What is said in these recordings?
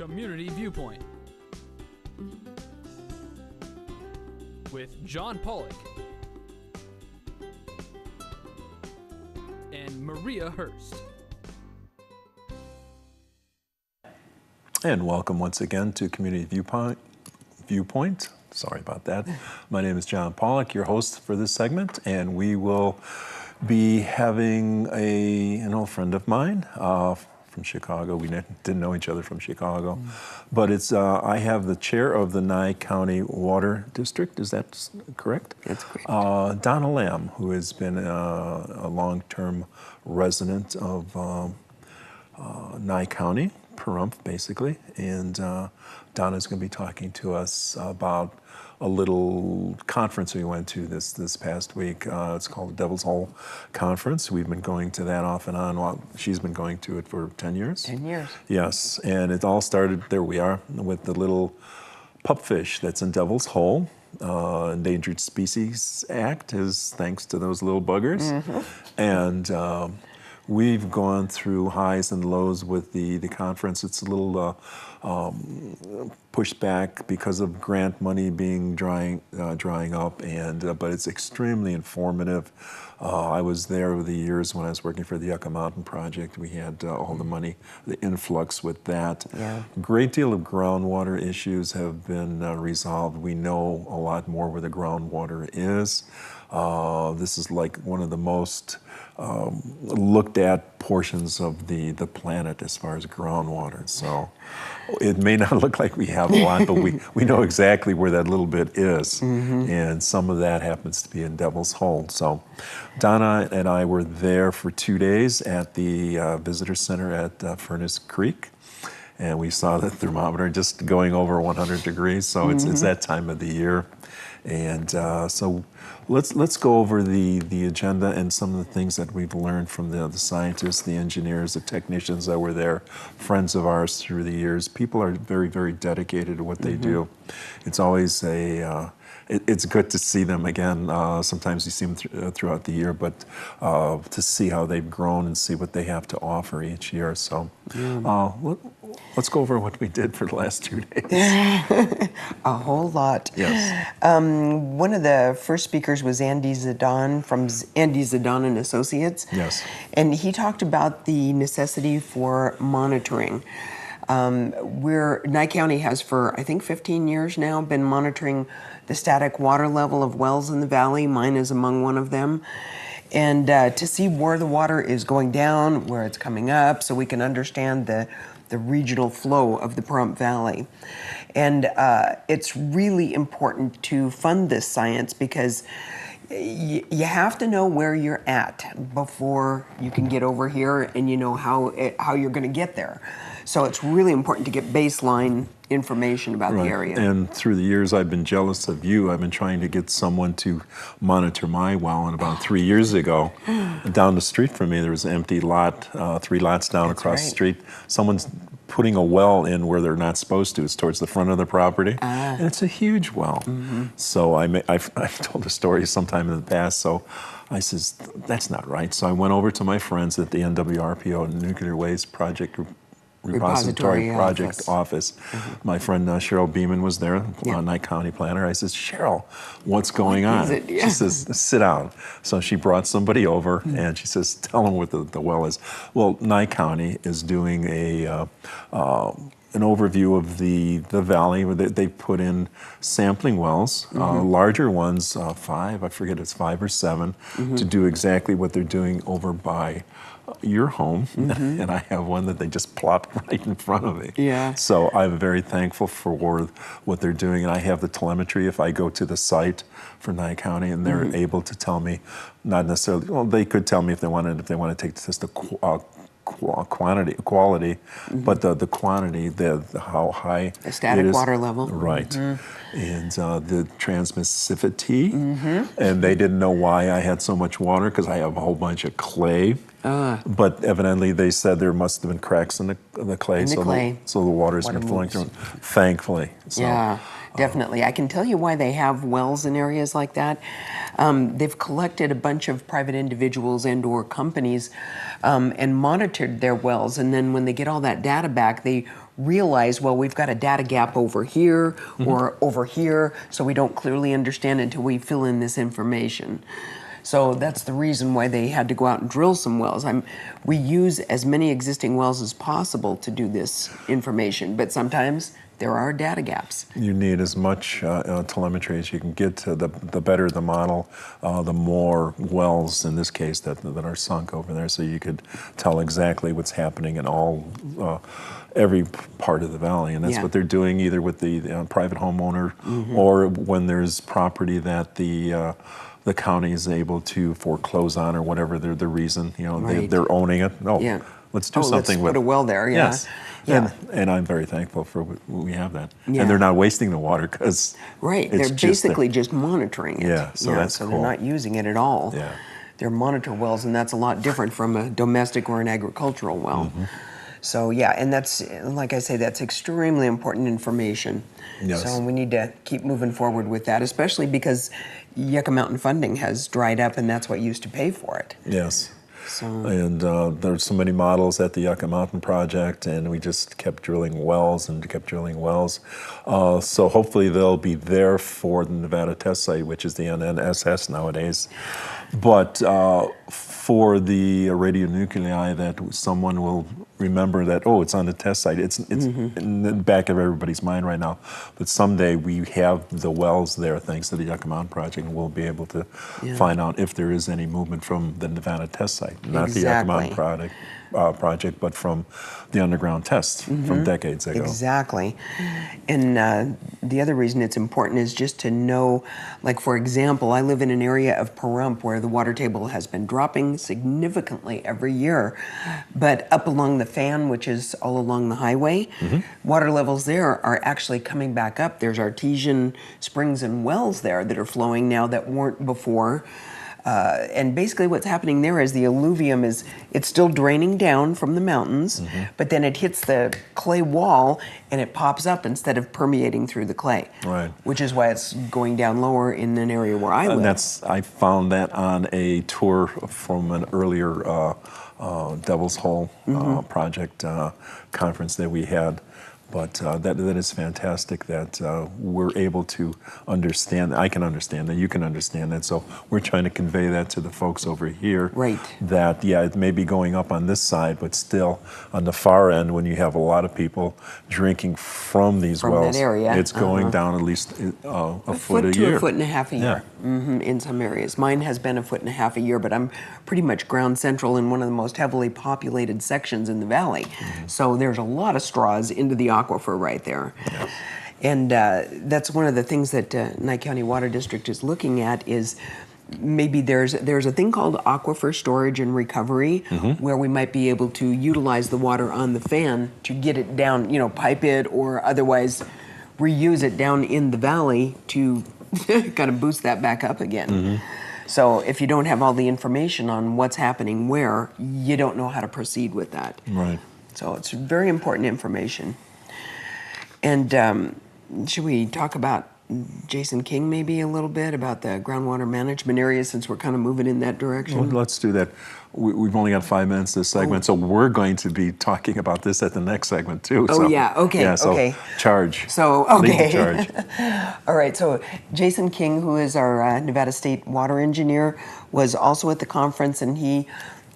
Community Viewpoint with John Pollock and Maria Hurst. And welcome once again to Community Viewpoint. Sorry about that. My name is John Pollock, your host for this segment, and we will be having an old friend of mine from Chicago. We didn't know each other from Chicago, but it's I have the chair of the Nye County Water District. Is that correct? That's correct. Donna Lamm, who has been a long-term resident of Nye County, Pahrump, basically, and Donna's going to be talking to us about a little conference we went to this past week. It's called the Devil's Hole Conference. We've been going to that off and on. Well, she's been going to it for 10 years. 10 years. Yes, and it all started, there we are, with the little pupfish that's in Devil's Hole. Endangered Species Act is thanks to those little buggers. And we've gone through highs and lows with the conference. It's a little pushed back because of grant money being drying up, and but it's extremely informative. I was there over the years when I was working for the Yucca Mountain Project. We had all the money, the influx with that. Yeah. A great deal of groundwater issues have been resolved. We know a lot more where the groundwater is. This is like one of the most looked at portions of the planet as far as groundwater. So it may not look like we have a lot, but we know exactly where that little bit is. And some of that happens to be in Devil's Hole. So Donna and I were there for 2 days at the visitor center at Furnace Creek. And we saw the thermometer just going over 100 degrees. So it's that time of the year. And so let's go over the agenda and some of the things that we've learned from the scientists, the engineers, the technicians that were there, friends of ours through the years. People are very, very dedicated to what they do. It's always it's good to see them again. Sometimes you see them throughout the year, but to see how they've grown and see what they have to offer each year. So let's go over what we did for the last 2 days. A whole lot. Yes. One of the first speakers was Andy Zidane from Andy Zidane and Associates. Yes. And he talked about the necessity for monitoring. Nye County has for, I think, 15 years now been monitoring the static water level of wells in the valley. Mine is among one of them. And to see where the water is going down, where it's coming up, so we can understand the regional flow of the Pahrump Valley. And it's really important to fund this science because you have to know where you're at before you can get over here and you know how you're going to get there. So it's really important to get baseline information about the area. And through the years, I've been jealous of you. I've been trying to get someone to monitor my well, and about 3 years ago, down the street from me, there was an empty lot, 3 lots down across the street. Someone's putting a well in where they're not supposed to. It's towards the front of the property, and it's a huge well. So I've told the story sometime in the past, so I says, that's not right. So I went over to my friends at the NWRPO, Nuclear Waste Project Repository Project Office. My friend Cheryl Beeman was there, Nye County planner. I says, Cheryl, what's going on? She says, sit down. So she brought somebody over and she says, tell them what the well is. Well, Nye County is doing an overview of the valley. They put in sampling wells, larger ones, 5, I forget it's 5 or 7, to do exactly what they're doing over by your home, and I have one that they just plopped right in front of me. Yeah. So I'm very thankful for what they're doing, and I have the telemetry if I go to the site for Nye County, and they're able to tell me, not necessarily, well, they could tell me if they want to take just the quality, but the quantity, how high the static it is, water level, right, and the transmissivity, and they didn't know why I had so much water because I have a whole bunch of clay. But evidently they said there must have been cracks in the clay, so the water's been flowing through. Thankfully, so. Yeah. Definitely. I can tell you why they have wells in areas like that. They've collected a bunch of private individuals and or companies and monitored their wells. And then when they get all that data back, they realize, well, we've got a data gap over here or over here, so we don't clearly understand until we fill in this information. So that's the reason why they had to go out and drill some wells. We use as many existing wells as possible to do this information, but sometimes there are data gaps. You need as much telemetry as you can get to. The better the model, the more wells, in this case, that are sunk over there, so you could tell exactly what's happening in every part of the valley. And that's what they're doing, either with the private homeowner or when there's property that the county is able to foreclose on, or whatever the reason. They're owning it. Let's do something let's with put a well there. Yes. Yeah. And I'm very thankful for we have that. Yeah. And they're not wasting the water, because they're basically just monitoring it. Yeah, so that's so cool. they're not using it at all. Yeah. They're monitor wells, and that's a lot different from a domestic or an agricultural well. So and that's, like I say, that's extremely important information. Yes. So we need to keep moving forward with that, especially because Yucca Mountain funding has dried up, and that's what used to pay for it. Yes. So. And there's so many models at the Yucca Mountain project, and we just kept drilling wells and kept drilling wells. So hopefully they'll be there for the Nevada test site, which is the NNSS nowadays. But for the radionuclei, that someone will remember that, it's on the test site. It's in the back of everybody's mind right now. But someday we have the wells there, thanks to the Yucca Mountain project, and we'll be able to find out if there is any movement from the Nevada test site. Not the Yucca Mountain project, but from the underground tests from decades ago. Exactly. And the other reason it's important is just to know, like, for example, I live in an area of Pahrump where the water table has been dropping significantly every year. But up along the Fan, which is all along the highway, water levels there are actually coming back up. There's artesian springs and wells there that are flowing now that weren't before. And basically what's happening there is the alluvium it's still draining down from the mountains, but then it hits the clay wall and it pops up instead of permeating through the clay. Right. Which is why it's going down lower in an area where I live. I found that on a tour from an earlier Devil's Hole project conference that we had. But that is fantastic that we're able to understand. I can understand that. You can understand that. So we're trying to convey that to the folks over here. Right. That, it may be going up on this side, but still on the far end, when you have a lot of people drinking from these wells, that area, it's going down at least a foot a to year. a foot and a half a year in some areas. Mine has been a foot and a half a year, but I'm pretty much ground central in one of the most heavily populated sections in the valley. So there's a lot of straws into the aquifer right there. And that's one of the things that Nye County Water District is looking at is maybe there's a thing called aquifer storage and recovery where we might be able to utilize the water on the Fan to get it down, pipe it or otherwise reuse it down in the valley to kind of boost that back up again. So if you don't have all the information on what's happening where, you don't know how to proceed with that. Right. So it's very important information. And should we talk about Jason King maybe a little bit about the groundwater management area, since we're kind of moving in that direction? Well, let's do that. We've only got 5 minutes this segment, so we're going to be talking about this at the next segment too. Okay. Charge. So, Lead the charge. All right, so Jason King, who is our Nevada State water engineer, was also at the conference, and he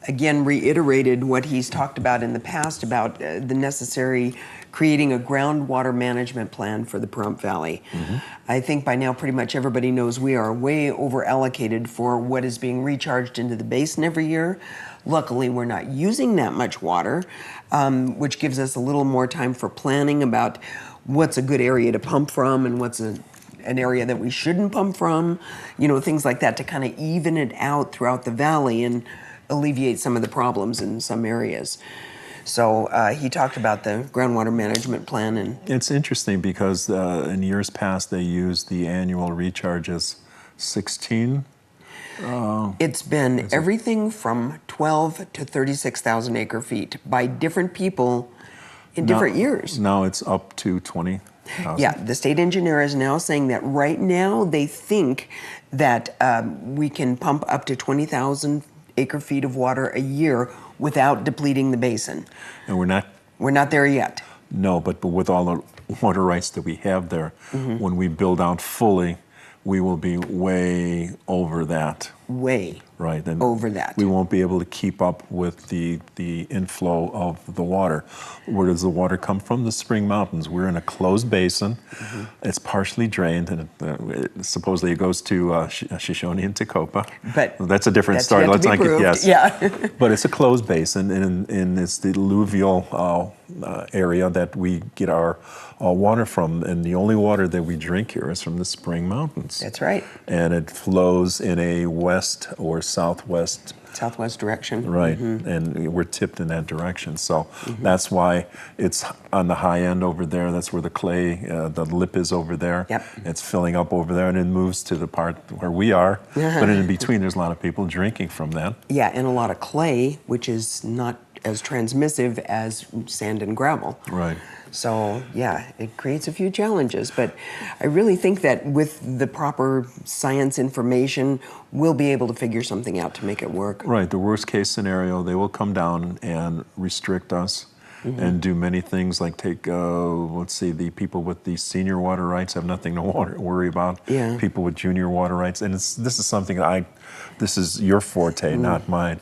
again reiterated what he's talked about in the past about the necessary creating a groundwater management plan for the Pahrump Valley. I think by now pretty much everybody knows we are way over allocated for what is being recharged into the basin every year. Luckily, we're not using that much water, which gives us a little more time for planning about what's a good area to pump from and what's an area that we shouldn't pump from, things like that to kind of even it out throughout the valley and alleviate some of the problems in some areas. So he talked about the groundwater management plan. And it's interesting because in years past they used the annual recharge as 16. It's been everything from 12 to 36,000 acre feet by different people in different years. Now it's up to 20,000. Yeah, the state engineer is now saying that right now they think that we can pump up to 20,000 acre feet of water a year without depleting the basin. And we're not there yet. No, but with all the water rights that we have there, when we build out fully, we will be way over that. Way Right. And over that. we won't be able to keep up with the inflow of the water. Where does the water come from? The spring mountains. We're in a closed basin. It's partially drained, and supposedly it goes to Shoshone and Tecopa. But that's a different that's story. yet to be proved. Yes. Yeah. But it's a closed basin, and it's the alluvial area that we get our water from, and the only water that we drink here is from the spring mountains. That's right. And it flows in a west or southwest direction. right, and we're tipped in that direction. So that's why it's on the high end over there. That's where the clay, the lip is over there. Yep. It's filling up over there, and it moves to the part where we are. But in between, there's a lot of people drinking from that. Yeah, and a lot of clay, which is not as transmissive as sand and gravel. Right. So, yeah, it creates a few challenges, but I really think that with the proper science information, we'll be able to figure something out to make it work. Right. The worst case scenario, they will come down and restrict us and do many things like take, let's see, the people with the senior water rights have nothing to worry about. Yeah. People with junior water rights. And this is something this is your forte, not mine.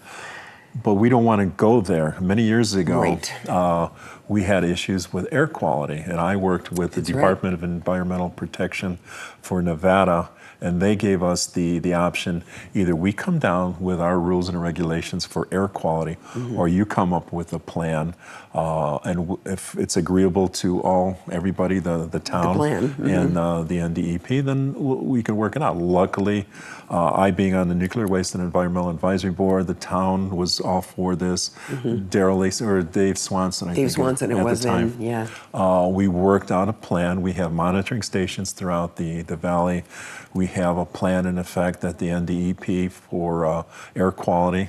But we don't want to go there. Many years ago, Right. We had issues with air quality, and I worked with the Department of Environmental Protection for Nevada, and they gave us the option, either we come down with our rules and regulations for air quality, or you come up with a plan, and if it's agreeable to everybody, the town, plan. and the NDEP, then we can work it out. Luckily, I being on the Nuclear Waste and Environmental Advisory Board, the town was all for this. Dave Swanson, I think, Swanson, at it was the time. then, yeah. We worked out a plan. We have monitoring stations throughout the valley. We have a plan in effect that the NDEP for air quality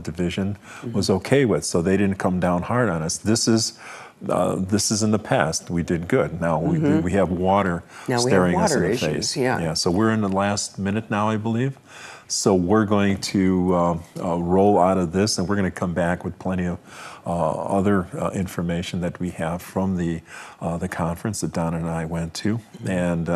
division was okay with, so they didn't come down hard on us. This is in the past. We did good. Now we have water staring us in the face. Yeah. So we're in the last minute now, I believe. So we're going to roll out of this, and we're going to come back with plenty of other information that we have from the conference that Donna and I went to, and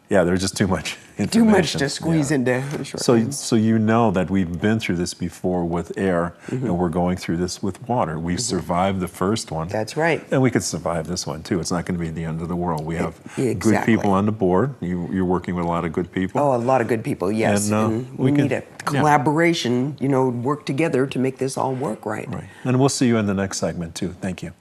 there's just too much information. Too much to squeeze into a short time. So you know that we've been through this before with air, and we're going through this with water. We've survived the first one. That's right. And we could survive this one too. It's not going to be the end of the world. We have good Exactly. people on the board. You're working with a lot of good people. Oh, a lot of good people, yes. And, we we need a collaboration, work together to make this all work right. Right. And we'll see you in the next segment too. Thank you.